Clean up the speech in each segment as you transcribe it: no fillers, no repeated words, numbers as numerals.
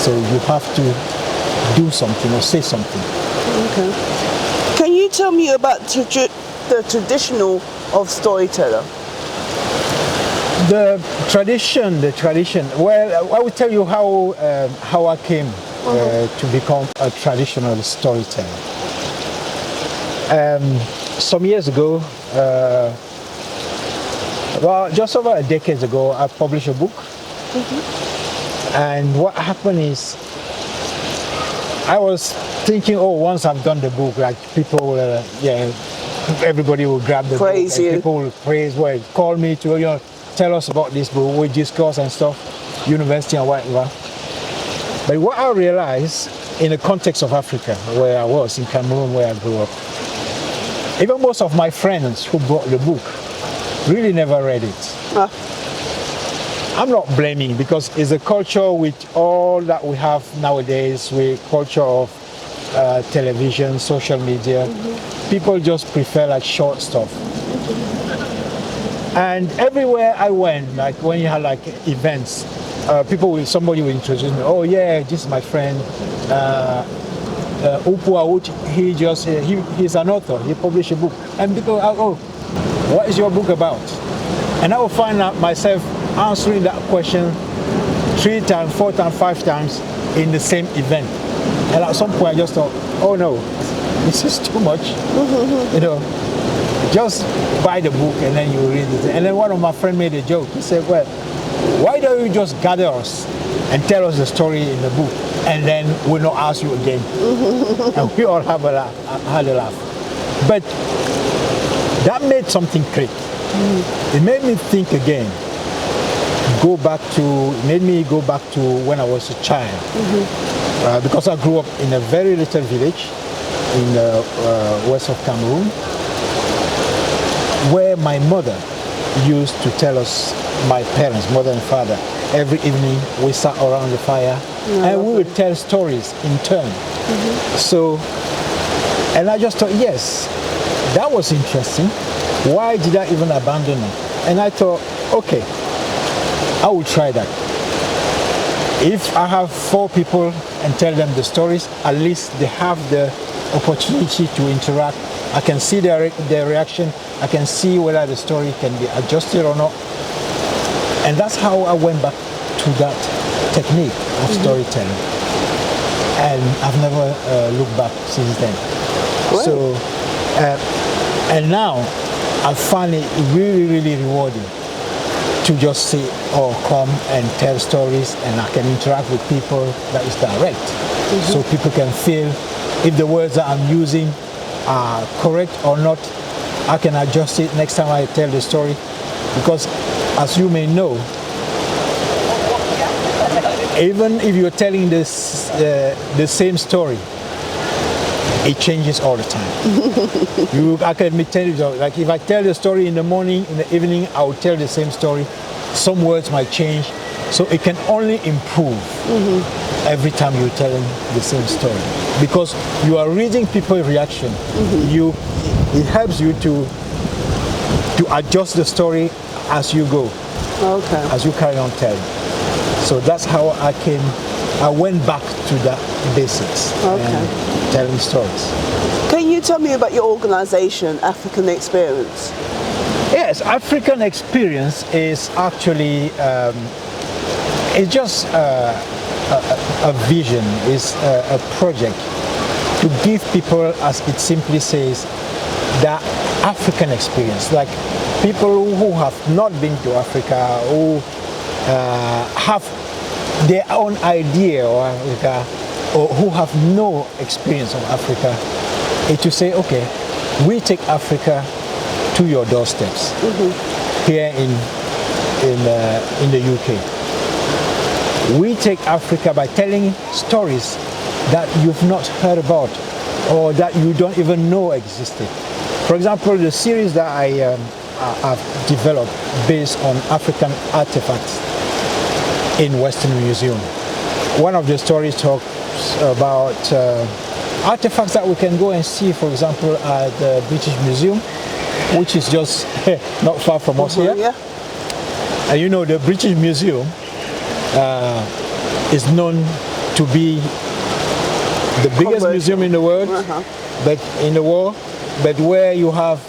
So you have to do something or say something. Okay. Can you tell me about the traditional of Storyteller? The tradition. Well, I will tell you how I came to become a traditional storyteller. Some years ago, well, just over a decade ago, I published a book. And what happened is, I was thinking, oh, once I've done the book, like people will, everybody will grab the praise book, you. and people will praise, well, call me to, tell us about this book, we discuss and stuff, university and whatever. But what I realized in the context of Africa, where I was, in Cameroon, where I grew up, even most of my friends who bought the book really never read it. I'm not blaming, because it's a culture with all that we have nowadays, with culture of television, social media. People just prefer like short stuff. And everywhere I went, like when you had like events, somebody will introduce me. Oh yeah, this is my friend Upu Aout. He's an author. He published a book, and people are, oh, what is your book about? And I will find out myself answering that question 3 times, 4 times, 5 times in the same event. And at some point I just thought, oh no, this is too much. Just buy the book and then you read it. And then one of my friends made a joke. He said, well, why don't you just gather us and tell us the story in the book, and then we'll not ask you again. And we all had a laugh. But that made something click. It made me think again. It made me go back to when I was a child. Because I grew up in a very little village in the west of Cameroon, where my mother used to tell us, my parents, mother and father, every evening we sat around the fire and we would tell stories in turn. So, and I just thought, yes, that was interesting. Why did I even abandon it? And I thought, okay, I will try that. If I have 4 people and tell them the stories, at least they have the opportunity to interact. I can see their reaction. I can see whether the story can be adjusted or not. And that's how I went back to that technique of storytelling. And I've never looked back since then. Wow. So, and now I find it really, really rewarding to just say, or come and tell stories, and I can interact with people that is direct. So people can feel if the words that I'm using are correct or not. I can adjust it next time I tell the story, because as you may know, even if you're telling this the same story, it changes all the time. I can tell you, like if I tell the story in the morning, in the evening, I will tell the same story. Some words might change, so it can only improve every time you're telling the same story, because you are reading people's reaction. It helps you to adjust the story as you go, as you carry on telling. So that's how I went back to that basics, and telling stories. Can you tell me about your organization, African Experience? Yes, African Experience is actually it's just a vision, is a project to give people, as it simply says, the African experience, like people who have not been to Africa, who have their own idea of Africa, or who have no experience of Africa, is to say, okay, we take Africa to your doorsteps here in the UK. We take Africa by telling stories that you've not heard about or that you don't even know existed. For example, the series that I've developed based on African artifacts in Western Museum. One of the stories talks about artifacts that we can go and see, for example, at the British Museum, which is just not far from us here. Yeah. And you know, the British Museum is known to be the biggest museum in the world, but in the world, but where you have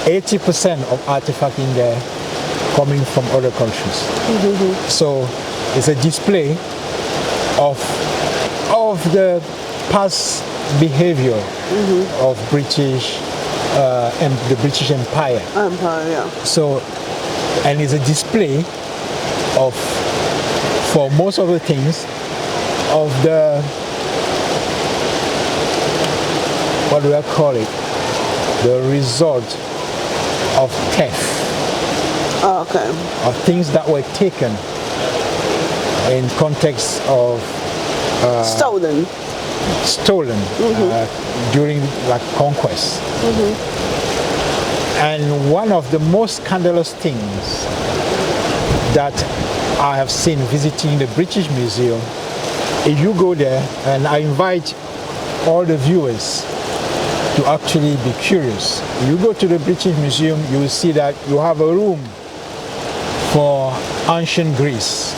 80% of artifacts in there coming from other countries. So it's a display of the past behavior of British and the British Empire. So, and it's a display of, for most of the things, of the, what do I call it? The result of theft. Of things that were taken in context of Stolen during like conquest. And one of the most scandalous things that I have seen visiting the British Museum, if you go there, and I invite all the viewers to actually be curious. You go to the British Museum, you will see that you have a room for ancient Greece.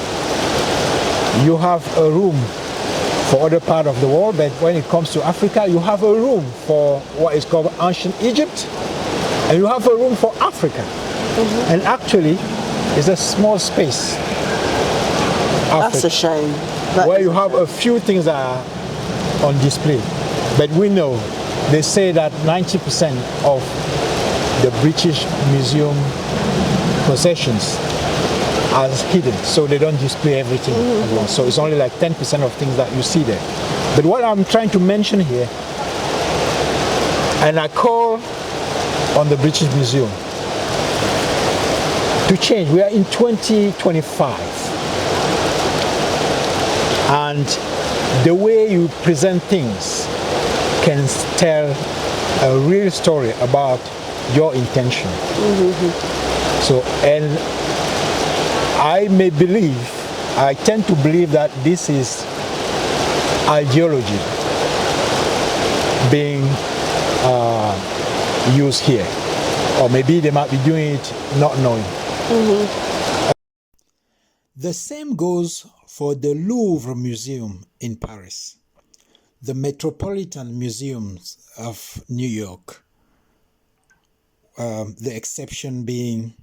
You have a room for other part of the world, but when it comes to Africa, you have a room for what is called ancient Egypt, and you have a room for Africa. And actually, it's a small space. That's a shame. Where you have a few things that are on display. But we know, they say that 90% of the British Museum possessions are hidden, so they don't display everything at once. So it's only like 10% of things that you see there. But what I'm trying to mention here, and I call on the British Museum to change. We are in 2025, and the way you present things can tell a real story about your intention. So, and I tend to believe that this is ideology being used here, or maybe they might be doing it not knowing. The same goes for the Louvre Museum in Paris, the Metropolitan Museums of New York, the exception being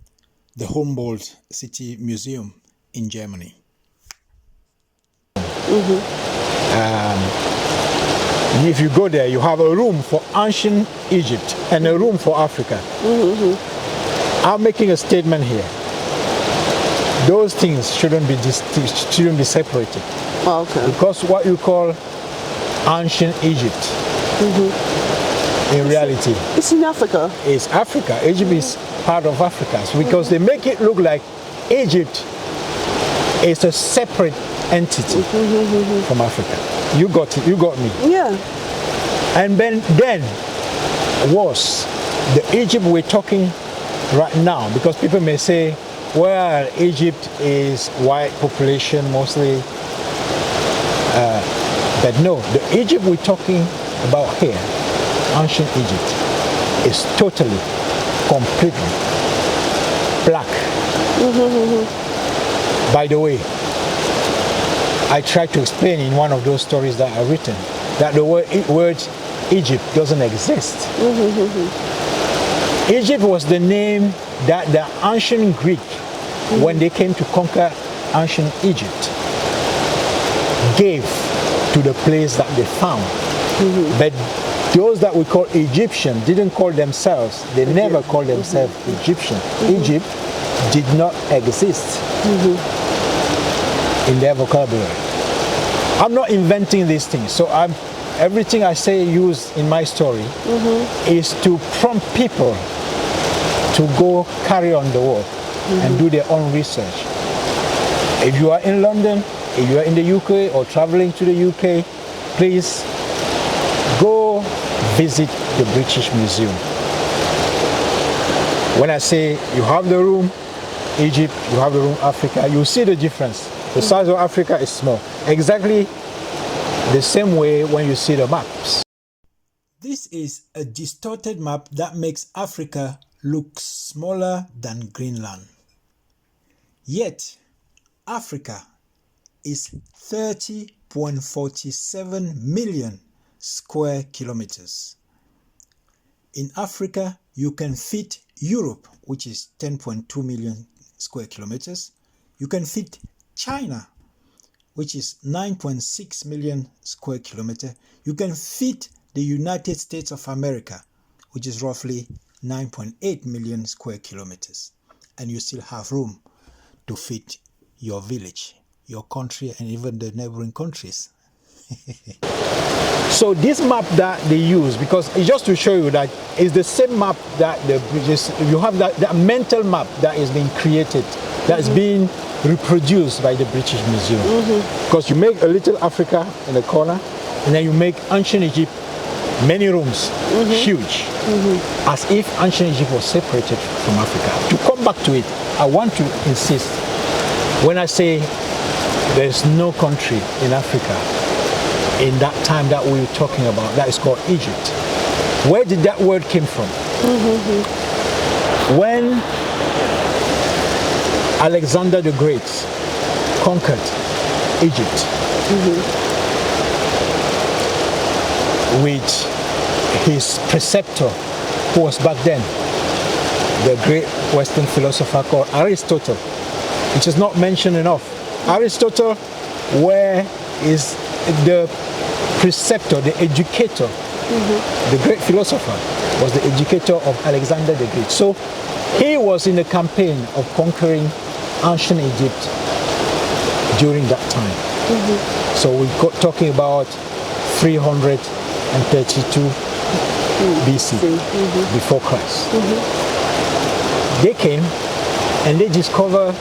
the Humboldt City Museum in Germany. If you go there, you have a room for ancient Egypt and a room for Africa. I'm making a statement here. Those things shouldn't be separated. Because what you call ancient Egypt, in reality, it's in Africa. It's Africa. Egypt is part of Africa, because they make it look like Egypt is a separate entity from Africa. You got it. You got me. Yeah. And then was the Egypt we're talking right now, because people may say, well, Egypt is white population mostly, but no, the Egypt we're talking about here, ancient Egypt, is totally, completely black. By the way, I tried to explain in one of those stories that I've written that the word Egypt doesn't exist. Egypt was the name that the ancient Greek, when they came to conquer ancient Egypt, gave to the place that they found. But those that we call Egyptian didn't call themselves, they never called themselves Egyptian. Egypt did not exist in their vocabulary. I'm not inventing these things, so everything I say use in my story is to prompt people to go carry on the work and do their own research. If you are in London, if you are in the UK or traveling to the UK, please go visit the British Museum. When I say you have the room Egypt, you have the room Africa, you see the difference. The size of Africa is small. Exactly the same way when you see the maps. This is a distorted map that makes Africa look smaller than Greenland. Yet, Africa is 30.47 million square kilometers. In Africa, you can fit Europe, which is 10.2 million square kilometers. You can fit China, which is 9.6 million square kilometers. You can fit the United States of America, which is roughly 9.8 million square kilometers. And you still have room to fit your village, your country, and even the neighboring countries. So this map that they use, because it's just to show you that it's the same map that the British, you have that mental map that is being created, that's being reproduced by the British Museum. Because you make a little Africa in the corner, and then you make ancient Egypt, many rooms, huge, as if ancient Egypt was separated from Africa. To come back to it, I want to insist, when I say there's no country in Africa in that time that we were talking about, that is called Egypt. Where did that word came from? When Alexander the Great conquered Egypt with his preceptor, who was back then the great Western philosopher called Aristotle, which is not mentioned enough. Aristotle, where is the preceptor, the educator, the great philosopher, was the educator of Alexander the Great. So he was in the campaign of conquering ancient Egypt during that time. So we're talking about 332 BC, before Christ. They came and they discovered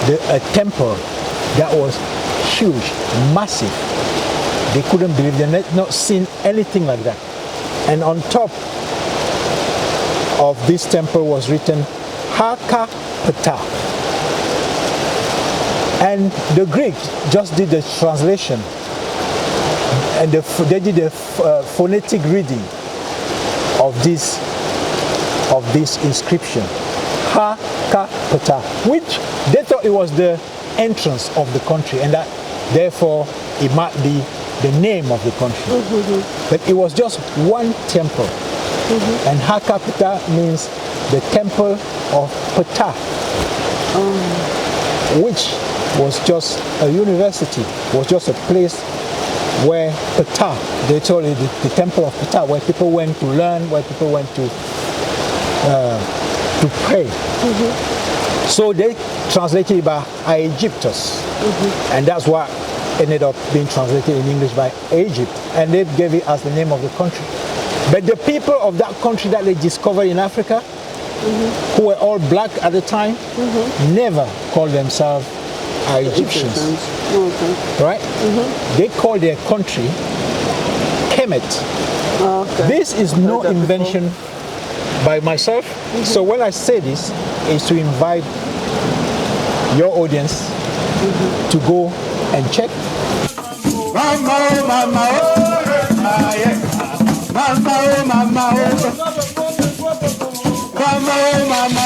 a temple that was huge, massive. They couldn't believe, they had not seen anything like that. And on top of this temple was written Haka Ptah. And the Greeks just did the translation, and they did a phonetic reading of this inscription, Haka Ptah, which they thought it was the entrance of the country, and that therefore it might be the name of the country. But it was just one temple. And Haka Ptah means the temple of Ptah, which was just a university, was just a place where Ptah, they told it the temple of Ptah, where people went to learn, where people went to pray. So they translated it by Aegyptus, and that's what ended up being translated in English by Egypt, and they gave it as the name of the country. But the people of that country that they discovered in Africa, who were all black at the time, never called themselves Egyptians. Right? They called their country Kemet. This is no invention by myself. So when I say this, is to invite your audience to go and check. Mama, oh, mama, oh, yeah. Mama, oh, mama, oh. Mama, oh, mama.